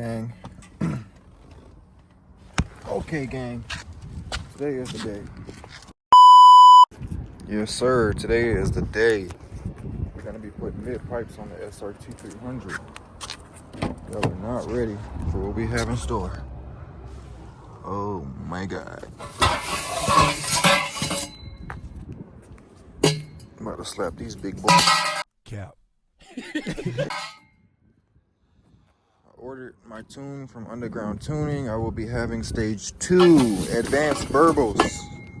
gang. Okay, gang. Today is the day. Yes, sir. Today is the day. We're gonna be putting mid pipes on the SRT 300. Y'all are not ready for what we have in store. Oh my God. I'm about to slap these big boys. Cap. I ordered my tune from Underground Tuning. I will be having stage 2 advanced burbles,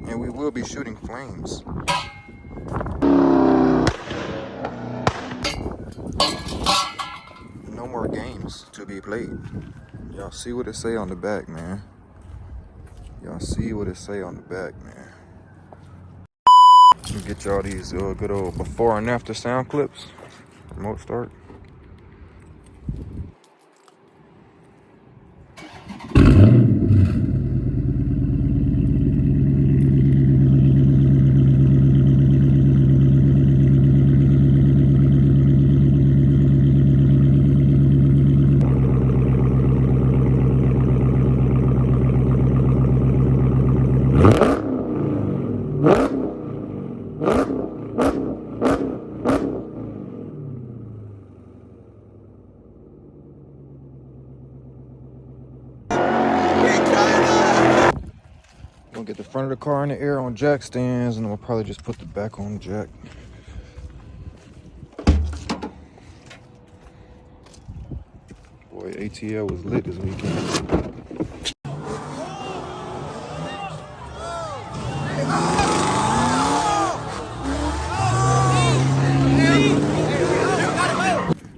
and we will be shooting flames. No more games to be played. Y'all see what it say on the back, man. Y'all see what it say on the back, man. Let me get y'all these good old before and after sound clips. Remote start. We'll get the front of the car in the air on jack stands, and then we'll probably just put the back on jack. Boy, ATL was lit this weekend.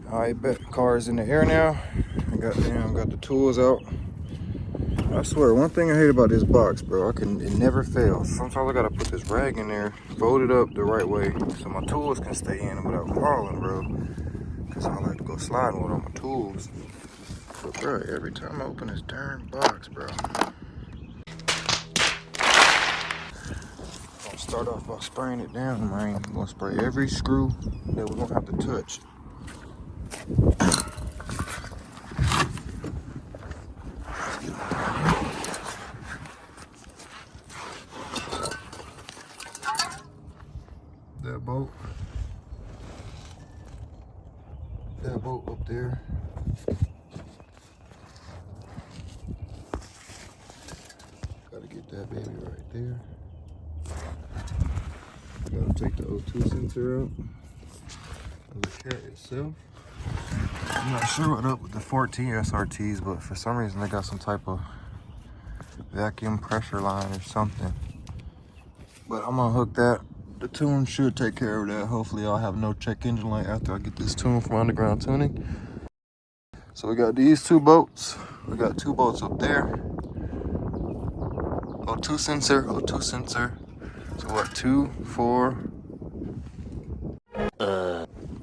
Alright, bet. Car's in the air now. I got the tools out. I swear, one thing I hate about this box, bro, it never fails. Sometimes I gotta put this rag in there, fold it up the right way, so my tools can stay in without falling, bro. Cause I like to go sliding with all my tools. But bro, every time I open this darn box, bro. I'm gonna start off by spraying it down, man. I'm gonna spray every screw that we're gonna have to touch. That bolt up there. Gotta get that baby right there. Gotta take the O2 sensor out of the cat itself. I'm not sure what up with the 14 SRTs, but for some reason they got some type of vacuum pressure line or something. But I'm gonna hook that. The tune should take care of that. Hopefully I'll have no check engine light after I get this tune from Underground Tuning. So we got these 2 bolts. We got 2 bolts up there. O2 sensor. So what, 2, 4?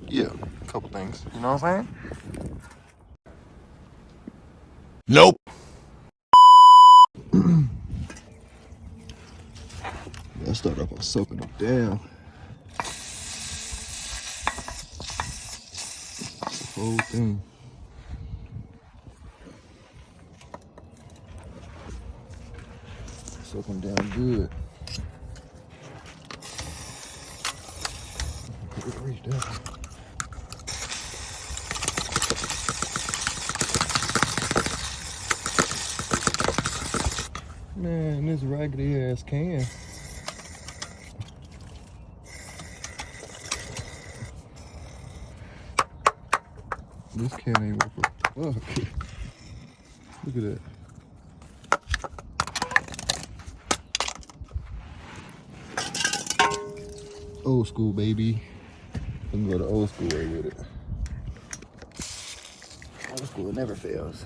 Yeah, a couple things. You know what I'm saying? Nope. Let's start off by soaking them down. The whole thing. Soak them down good. Put it right down. Man, this raggedy ass can. This can ain't worth a fuck. Look at that. Old school, baby. We can go the old school way with it. Old school never fails.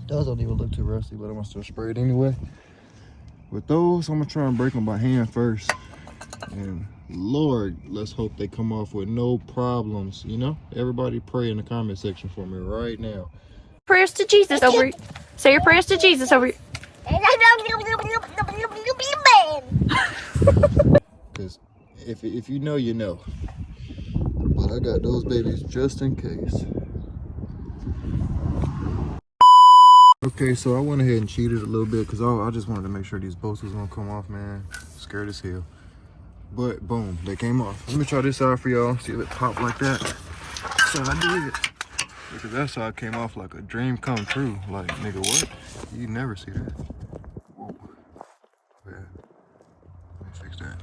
Those don't even look too rusty, but I'm gonna still spray it anyway. With those, I'm gonna try and break them by hand first. And Lord, let's hope they come off with no problems, you know? Everybody pray in the comment section for me right now. Prayers to Jesus over you. Say your prayers to Jesus over you. Because if you know, you know. But I got those babies just in case. Okay, so I went ahead and cheated a little bit because I just wanted to make sure these bolts was gonna come off, man. Scared as hell. But boom, they came off. Let me try this out for y'all. See if it popped like that. So I did. Because that's how it came off, like a dream come true. Like, nigga, what? You never see that. Whoa. Yeah. Let me fix that.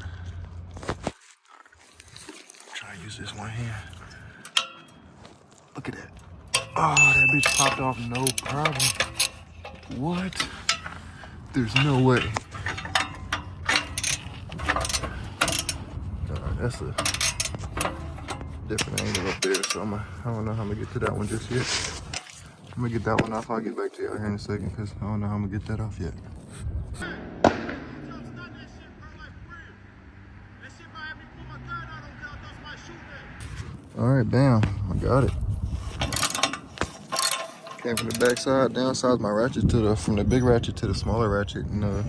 Try to use this one hand. Look at that. Oh, that bitch popped off, no problem. What? There's no way. Alright, that's a different angle up there, so I don't know how I'm gonna get to that one just yet. I'm gonna get that one off. I'll get back to y'all here in a second because I don't know how I'm gonna get that off yet. Alright, bam. I got it. Came from the back side, downsized my ratchet from the big ratchet to the smaller ratchet, and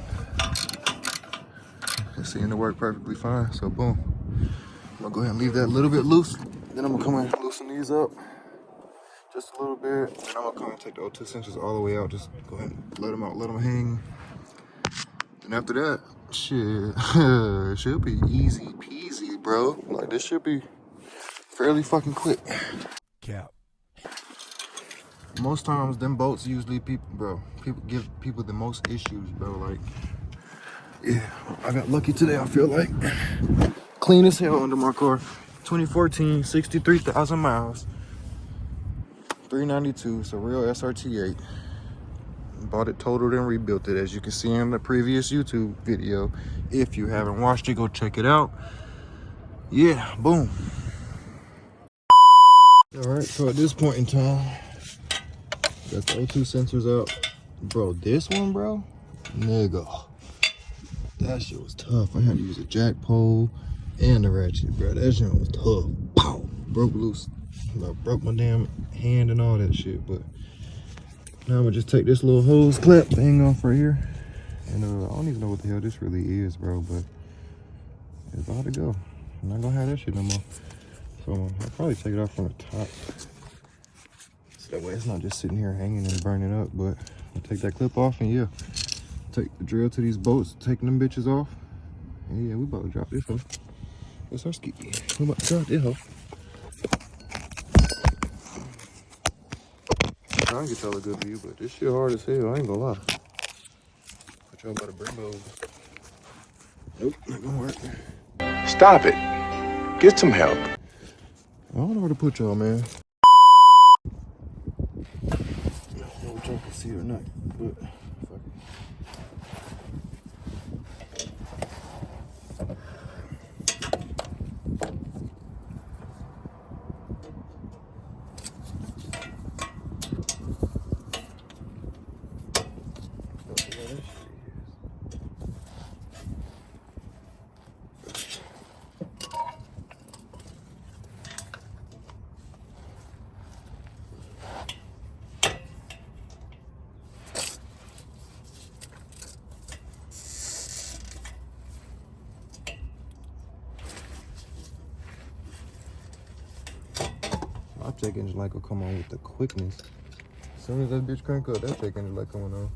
it seemed to work perfectly fine. So boom. I'm gonna go ahead and leave that a little bit loose. Then I'm gonna come in and loosen these up just a little bit. Then I'm gonna come and take the O2 sensors all the way out. Just go ahead and let them out, let them hang. And after that, shit, it should be easy peasy, bro. Like, this should be fairly fucking quick. Cap. Most times, them boats usually people give people the most issues, bro. Like, yeah, I got lucky today, I feel like. Clean as hell under my car. 2014, 63,000 miles. 392, it's a real SRT 8. Bought it totaled and rebuilt it, as you can see in the previous YouTube video. If you haven't watched it, go check it out. Yeah, boom. All right, so at this point in time, got the O2 sensors out. Bro, this one, bro, nigga, that shit was tough. I had to use a jack pole and a ratchet, bro. That shit was tough. Pow! Broke loose. I broke my damn hand and all that shit, but now I'm gonna just take this little hose clip thing off right here. And I don't even know what the hell this really is, bro, but it's about to go. I'm not gonna have that shit no more. So I'll probably take it off from the top. So that way it's not just sitting here hanging and burning up, but I'll take that clip off and yeah, take the drill to these bolts, taking them bitches off. And yeah, we about to drop this one. That's our ski. We about to drop this hoe. I'm trying to get y'all a good view, but this shit hard as hell, I ain't gonna lie. But y'all better bring those. Nope, not gonna work. Stop it. Get some help. I don't know where to put y'all, man. I don't know what y'all can see or not, but fuck it. My check engine light will come on with the quickness. As soon as that bitch crank up, that check engine light coming on.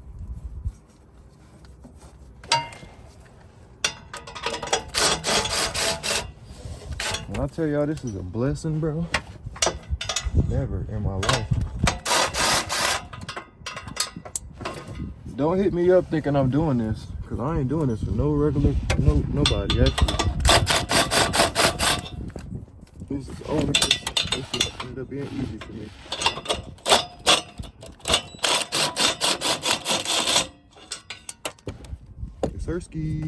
When I tell y'all this is a blessing, bro, never in my life. Don't hit me up thinking I'm doing this, because I ain't doing this for nobody, actually. This is all this ended up being easy for me. Sirski.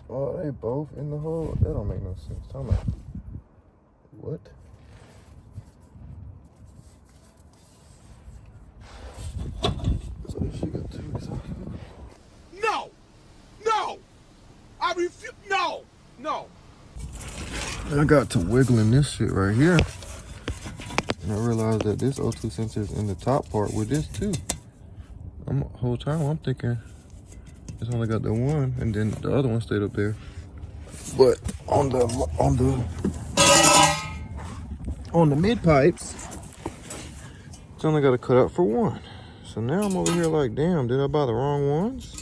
Oh, they both in the hole? That don't make no sense. Tell me. What? So she got two. No! No! refuse. No, no. And I got to wiggling this shit right here. And I realized that this O2 sensor is in the top part with this too. Whole time I'm thinking it's only got the one, and then the other one stayed up there. But on the mid pipes, it's only got to cut out for one. So now I'm over here like, damn, did I buy the wrong ones?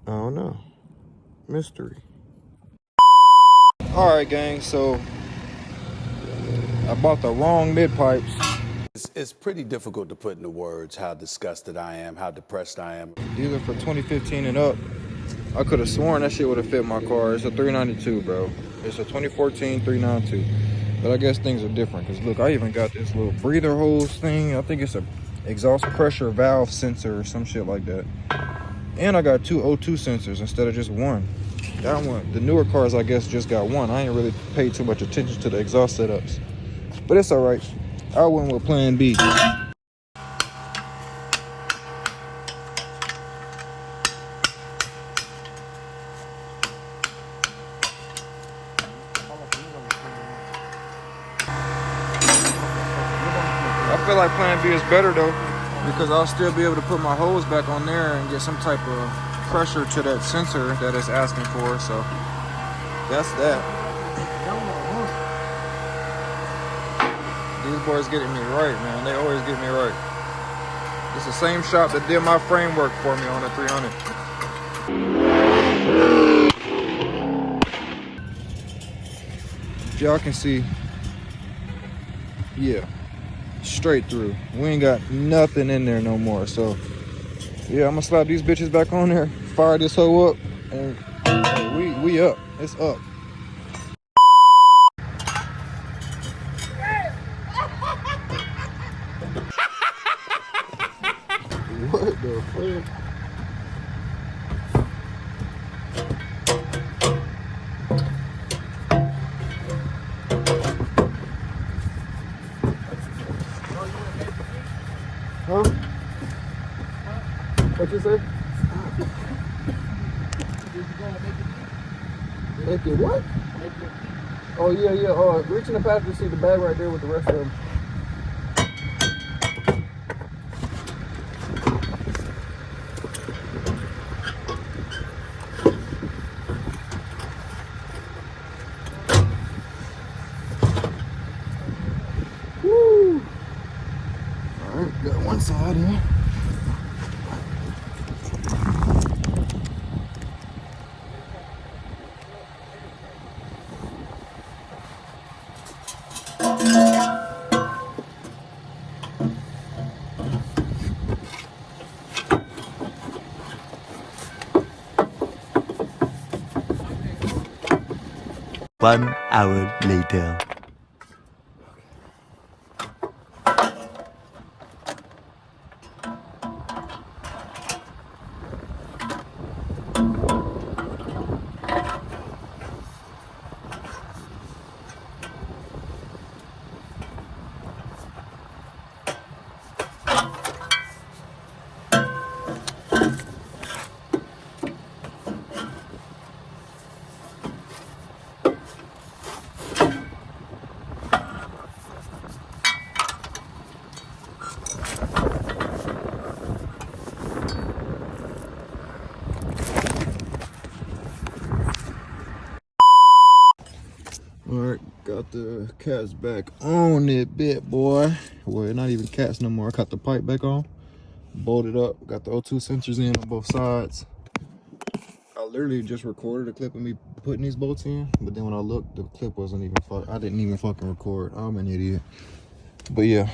I don't know. Mystery. All right, gang. So I bought the wrong mid pipes. It's pretty difficult to put into words how disgusted I am, how depressed I am. These are for 2015 and up. I could have sworn that shit would have fit my car. It's a 392, bro. It's a 2014 392. But I guess things are different. Because look, I even got this little breather hose thing. I think it's a exhaust pressure valve sensor or some shit like that. And I got two O2 sensors instead of just one. That one, the newer cars, I guess, just got one. I ain't really paid too much attention to the exhaust setups. But it's all right. I went with plan B. I feel like plan B is better though, because I'll still be able to put my hose back on there and get some type of pressure to that sensor that it's asking for. So that's that. These boys getting me right, man. They always get me right. It's the same shop that did my framework for me on the 300. Y'all can see, yeah, straight through. We ain't got nothing in there no more. So yeah, I'm gonna slap these bitches back on there, fire this hoe up, and hey, we up. It's up. What the fuck? Huh? What you say? Make it what? Oh yeah, yeah. Oh, reach in the passenger seat, the bag right there with the rest of them. Woo! All right, got one side here. One hour later. Alright, got the cats back on it bit, boy. Well, not even cats no more. I got the pipe back on, bolted up, got the O2 sensors in on both sides. I literally just recorded a clip of me putting these bolts in, but then when I looked, the clip wasn't even I didn't even fucking record. I'm an idiot. But yeah,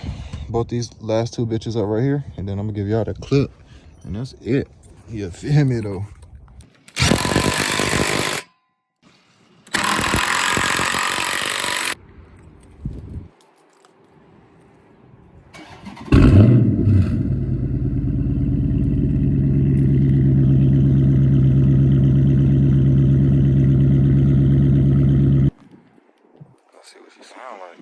both these last two bitches up right here, and then I'm gonna give y'all the clip, and that's it. You feel me though? Let's see what she sound like.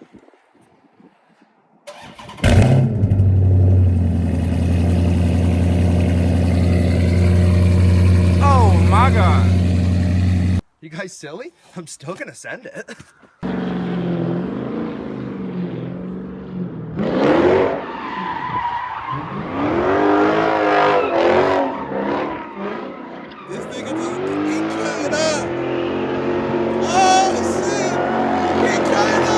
guys silly? I'm still gonna send it. This nigga just ain't cutting up. Oh shit! He ain't cutting up.